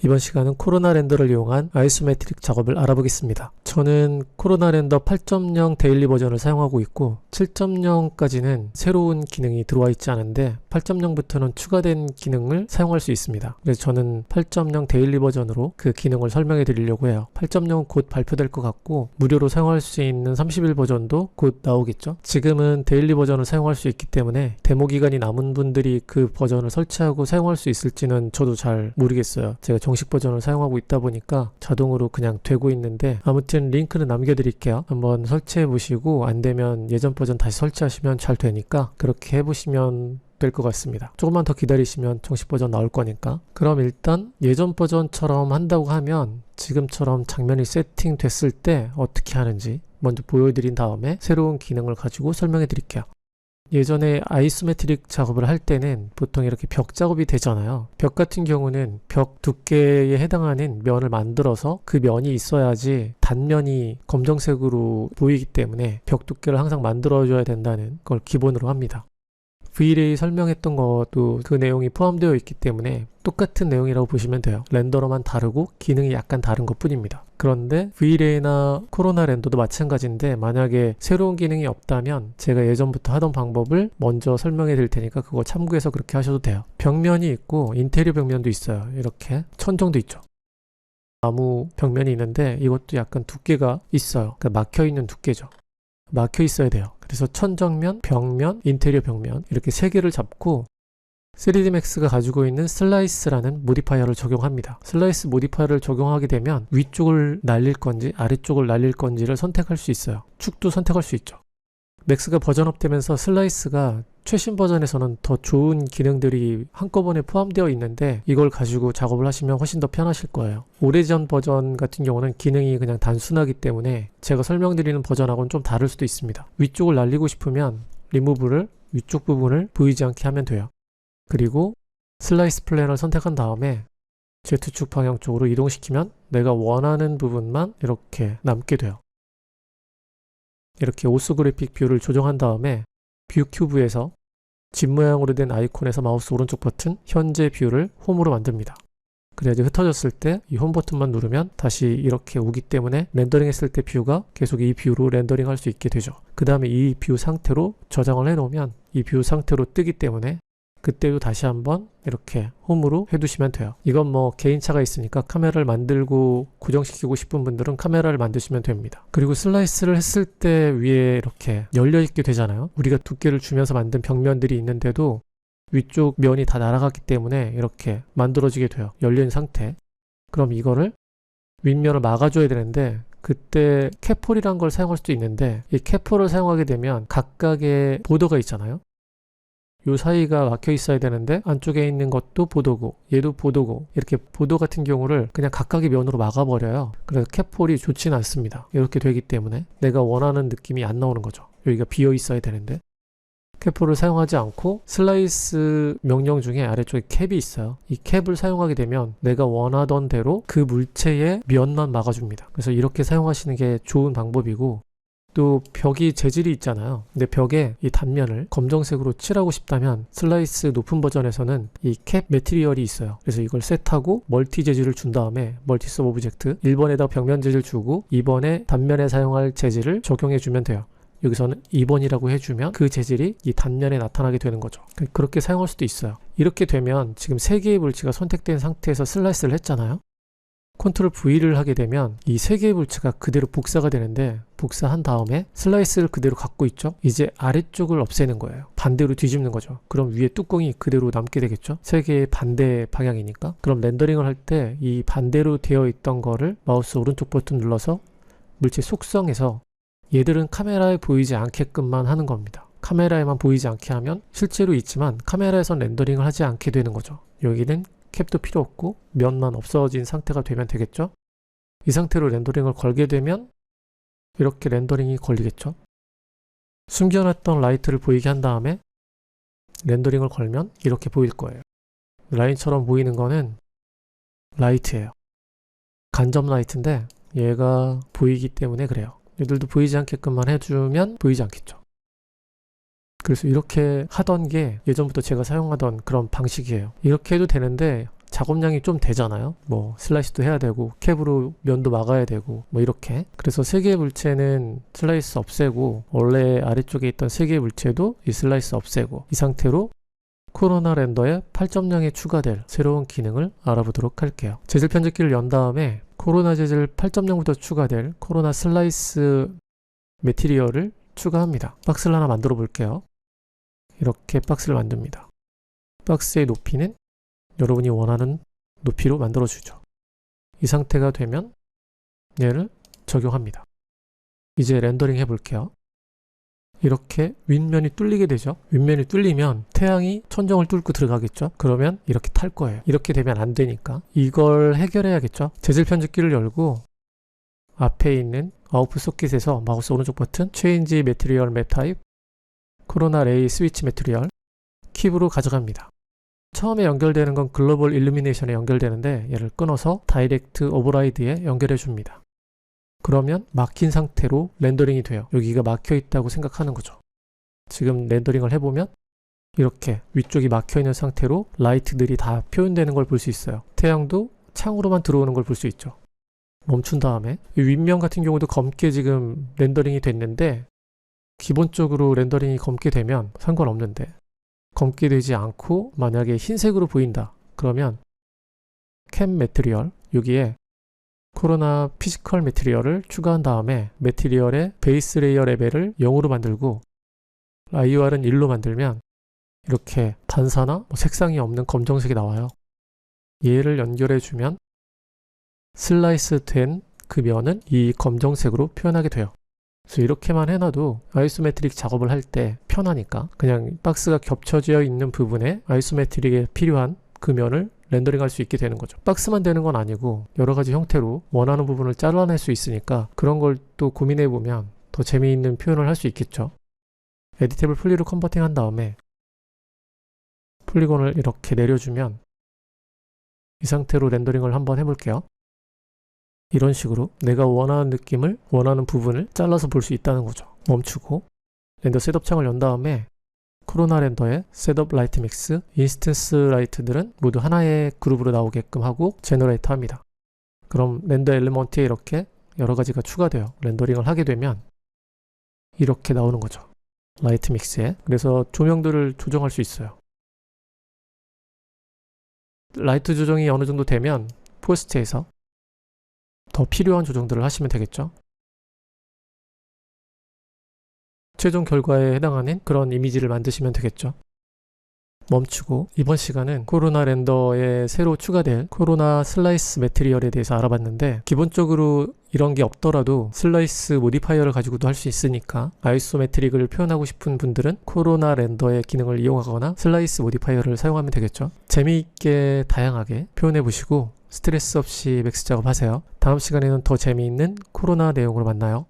이번 시간은 코로나 렌더를 이용한 아이소메트릭 작업을 알아보겠습니다. 저는 코로나 렌더 8.0 데일리 버전을 사용하고 있고 7.0까지는 새로운 기능이 들어와 있지 않은데 8.0부터는 추가된 기능을 사용할 수 있습니다. 그래서 저는 8.0 데일리 버전으로 그 기능을 설명해 드리려고 해요. 8.0은 곧 발표될 것 같고 무료로 사용할 수 있는 30일 버전도 곧 나오겠죠. 지금은 데일리 버전을 사용할 수 있기 때문에 데모 기간이 남은 분들이 그 버전을 설치하고 사용할 수 있을지는 저도 잘 모르겠어요. 제가 정식 버전을 사용하고 있다 보니까 자동으로 그냥 되고 있는데, 아무튼 링크는 남겨드릴게요. 한번 설치해 보시고 안 되면 예전 버전 다시 설치하시면 잘 되니까 그렇게 해보시면 될 것 같습니다. 조금만 더 기다리시면 정식 버전 나올 거니까. 그럼 일단 예전 버전처럼 한다고 하면 지금처럼 장면이 세팅됐을 때 어떻게 하는지 먼저 보여드린 다음에 새로운 기능을 가지고 설명해 드릴게요. 예전에 아이소메트릭 작업을 할 때는 보통 이렇게 벽 작업이 되잖아요. 벽 같은 경우는 벽 두께에 해당하는 면을 만들어서 그 면이 있어야지 단면이 검정색으로 보이기 때문에 벽 두께를 항상 만들어줘야 된다는 걸 기본으로 합니다. V-Ray 설명했던 것도 그 내용이 포함되어 있기 때문에 똑같은 내용이라고 보시면 돼요. 렌더로만 다르고 기능이 약간 다른 것 뿐입니다. 그런데 V-Ray나 코로나 렌더도 마찬가지인데, 만약에 새로운 기능이 없다면 제가 예전부터 하던 방법을 먼저 설명해 드릴 테니까 그거 참고해서 그렇게 하셔도 돼요. 벽면이 있고 인테리어 벽면도 있어요. 이렇게 천정도 있죠. 나무 벽면이 있는데 이것도 약간 두께가 있어요. 그러니까 막혀있는 두께죠. 막혀 있어야 돼요. 그래서 천정면, 벽면, 인테리어 벽면 이렇게 세 개를 잡고 3D Max가 가지고 있는 슬라이스라는 모디파이어를 적용합니다. 슬라이스 모디파이어를 적용하게 되면 위쪽을 날릴 건지 아래쪽을 날릴 건지를 선택할 수 있어요. 축도 선택할 수 있죠. 맥스가 버전업 되면서 슬라이스가 최신 버전에서는 더 좋은 기능들이 한꺼번에 포함되어 있는데 이걸 가지고 작업을 하시면 훨씬 더 편하실 거예요. 오래전 버전 같은 경우는 기능이 그냥 단순하기 때문에 제가 설명드리는 버전하고는 좀 다를 수도 있습니다. 위쪽을 날리고 싶으면 리무브를 위쪽 부분을 보이지 않게 하면 돼요. 그리고 슬라이스 플랜을 선택한 다음에 Z축 방향 쪽으로 이동시키면 내가 원하는 부분만 이렇게 남게 돼요. 이렇게 오소그래픽 뷰를 조정한 다음에 뷰 큐브에서 집 모양으로 된 아이콘에서 마우스 오른쪽 버튼 현재 뷰를 홈으로 만듭니다. 그래야지 흩어졌을 때 이 홈 버튼만 누르면 다시 이렇게 오기 때문에 렌더링 했을 때 뷰가 계속 이 뷰로 렌더링 할 수 있게 되죠. 그 다음에 이 뷰 상태로 저장을 해 놓으면 이 뷰 상태로 뜨기 때문에 그때도 다시 한번 이렇게 홈으로 해두시면 돼요. 이건 뭐 개인차가 있으니까 카메라를 만들고 고정시키고 싶은 분들은 카메라를 만드시면 됩니다. 그리고 슬라이스를 했을 때 위에 이렇게 열려있게 되잖아요. 우리가 두께를 주면서 만든 벽면들이 있는데도 위쪽 면이 다 날아갔기 때문에 이렇게 만들어지게 돼요. 열린 상태. 그럼 이거를 윗면을 막아줘야 되는데 그때 캡폴이란 걸 사용할 수도 있는데, 이 캡폴을 사용하게 되면 각각의 보더가 있잖아요. 요 사이가 막혀 있어야 되는데 안쪽에 있는 것도 보도고 얘도 보도고, 이렇게 보도 같은 경우를 그냥 각각의 면으로 막아버려요. 그래서 캡폴이 좋지는 않습니다. 이렇게 되기 때문에 내가 원하는 느낌이 안 나오는 거죠. 여기가 비어 있어야 되는데 캡폴을 사용하지 않고 슬라이스 명령 중에 아래쪽에 캡이 있어요. 이 캡을 사용하게 되면 내가 원하던 대로 그 물체의 면만 막아줍니다. 그래서 이렇게 사용하시는 게 좋은 방법이고, 또 벽이 재질이 있잖아요. 근데 벽에 이 단면을 검정색으로 칠하고 싶다면 슬라이스 높은 버전에서는 이 캡 매티리얼이 있어요. 그래서 이걸 셋하고 멀티 재질을 준 다음에 멀티 서브 오브젝트 1번에다 벽면 재질 주고 2번에 단면에 사용할 재질을 적용해 주면 돼요. 여기서는 2번이라고 해주면 그 재질이 이 단면에 나타나게 되는 거죠. 그렇게 사용할 수도 있어요. 이렇게 되면 지금 3개의 물체가 선택된 상태에서 슬라이스를 했잖아요. 컨트롤 V를 하게 되면 이 3개의 물체가 그대로 복사가 되는데, 복사한 다음에 슬라이스를 그대로 갖고 있죠. 이제 아래쪽을 없애는 거예요. 반대로 뒤집는 거죠. 그럼 위에 뚜껑이 그대로 남게 되겠죠. 3개의 반대 방향이니까. 그럼 렌더링을 할 때 이 반대로 되어 있던 거를 마우스 오른쪽 버튼 눌러서 물체 속성에서 얘들은 카메라에 보이지 않게끔만 하는 겁니다. 카메라에만 보이지 않게 하면 실제로 있지만 카메라에선 렌더링을 하지 않게 되는 거죠. 여기는 캡도 필요 없고 면만 없어진 상태가 되면 되겠죠. 이 상태로 렌더링을 걸게 되면 이렇게 렌더링이 걸리겠죠. 숨겨놨던 라이트를 보이게 한 다음에 렌더링을 걸면 이렇게 보일 거예요. 라인처럼 보이는 거는 라이트예요. 간접 라이트인데 얘가 보이기 때문에 그래요. 얘들도 보이지 않게끔만 해주면 보이지 않겠죠. 그래서 이렇게 하던 게 예전부터 제가 사용하던 그런 방식이에요. 이렇게 해도 되는데 작업량이 좀 되잖아요. 뭐 슬라이스도 해야 되고 캡으로 면도 막아야 되고 뭐 이렇게. 그래서 3개의 물체는 슬라이스 없애고 원래 아래쪽에 있던 3개의 물체도 이 슬라이스 없애고 이 상태로 코로나 렌더에 8.0에 추가될 새로운 기능을 알아보도록 할게요. 재질 편집기를 연 다음에 코로나 재질 8.0부터 추가될 코로나 슬라이스 매티리얼을 추가합니다. 박스를 하나 만들어 볼게요. 이렇게 박스를 만듭니다. 박스의 높이는 여러분이 원하는 높이로 만들어 주죠. 이 상태가 되면 얘를 적용합니다. 이제 렌더링 해볼게요. 이렇게 윗면이 뚫리게 되죠. 윗면이 뚫리면 태양이 천정을 뚫고 들어가겠죠. 그러면 이렇게 탈 거예요. 이렇게 되면 안 되니까 이걸 해결해야겠죠. 재질 편집기를 열고 앞에 있는 아웃풋 소켓에서 마우스 오른쪽 버튼 Change Material Map Type 코로나 레이 스위치 매트리얼 킵으로 가져갑니다. 처음에 연결되는 건 글로벌 일루미네이션에 연결되는데 얘를 끊어서 다이렉트 오버라이드에 연결해 줍니다. 그러면 막힌 상태로 렌더링이 돼요. 여기가 막혀 있다고 생각하는 거죠. 지금 렌더링을 해보면 이렇게 위쪽이 막혀 있는 상태로 라이트들이 다 표현되는 걸 볼 수 있어요. 태양도 창으로만 들어오는 걸 볼 수 있죠. 멈춘 다음에 이 윗면 같은 경우도 검게 지금 렌더링이 됐는데 기본적으로 렌더링이 검게 되면 상관없는데 검게 되지 않고 만약에 흰색으로 보인다 그러면 캠 매트리얼 여기에 코로나 피지컬 매트리얼을 추가한 다음에 매트리얼의 베이스 레이어 레벨을 0으로 만들고 IOR은 1로 만들면 이렇게 반사나 색상이 없는 검정색이 나와요. 얘를 연결해 주면 슬라이스 된 그 면은 이 검정색으로 표현하게 돼요. 그래서 이렇게만 해놔도 아이소메트릭 작업을 할 때 편하니까 그냥 박스가 겹쳐져 있는 부분에 아이소메트릭에 필요한 그 면을 렌더링 할 수 있게 되는 거죠. 박스만 되는 건 아니고 여러 가지 형태로 원하는 부분을 잘라낼 수 있으니까 그런 걸 또 고민해 보면 더 재미있는 표현을 할 수 있겠죠. 에디테이블 폴리로 컨버팅 한 다음에 폴리곤을 이렇게 내려주면 이 상태로 렌더링을 한번 해볼게요. 이런 식으로 내가 원하는 느낌을 원하는 부분을 잘라서 볼 수 있다는 거죠. 멈추고 렌더 셋업 창을 연 다음에 코로나 렌더의 셋업 라이트 믹스, 인스턴스 라이트들은 모두 하나의 그룹으로 나오게끔 하고 제너레이터 합니다. 그럼 렌더 엘리먼트에 이렇게 여러 가지가 추가돼요. 렌더링을 하게 되면 이렇게 나오는 거죠. 라이트 믹스에. 그래서 조명들을 조정할 수 있어요. 라이트 조정이 어느 정도 되면 포스트에서 더 필요한 조정들을 하시면 되겠죠. 최종 결과에 해당하는 그런 이미지를 만드시면 되겠죠. 멈추고 이번 시간은 코로나 렌더에 새로 추가될 코로나 슬라이스 매트리얼에 대해서 알아봤는데 기본적으로 이런 게 없더라도 슬라이스 모디파이어를 가지고도 할 수 있으니까 아이소메트릭을 표현하고 싶은 분들은 코로나 렌더의 기능을 이용하거나 슬라이스 모디파이어를 사용하면 되겠죠. 재미있게 다양하게 표현해 보시고 스트레스 없이 맥스 작업하세요. 다음 시간에는 더 재미있는 코로나 내용으로 만나요.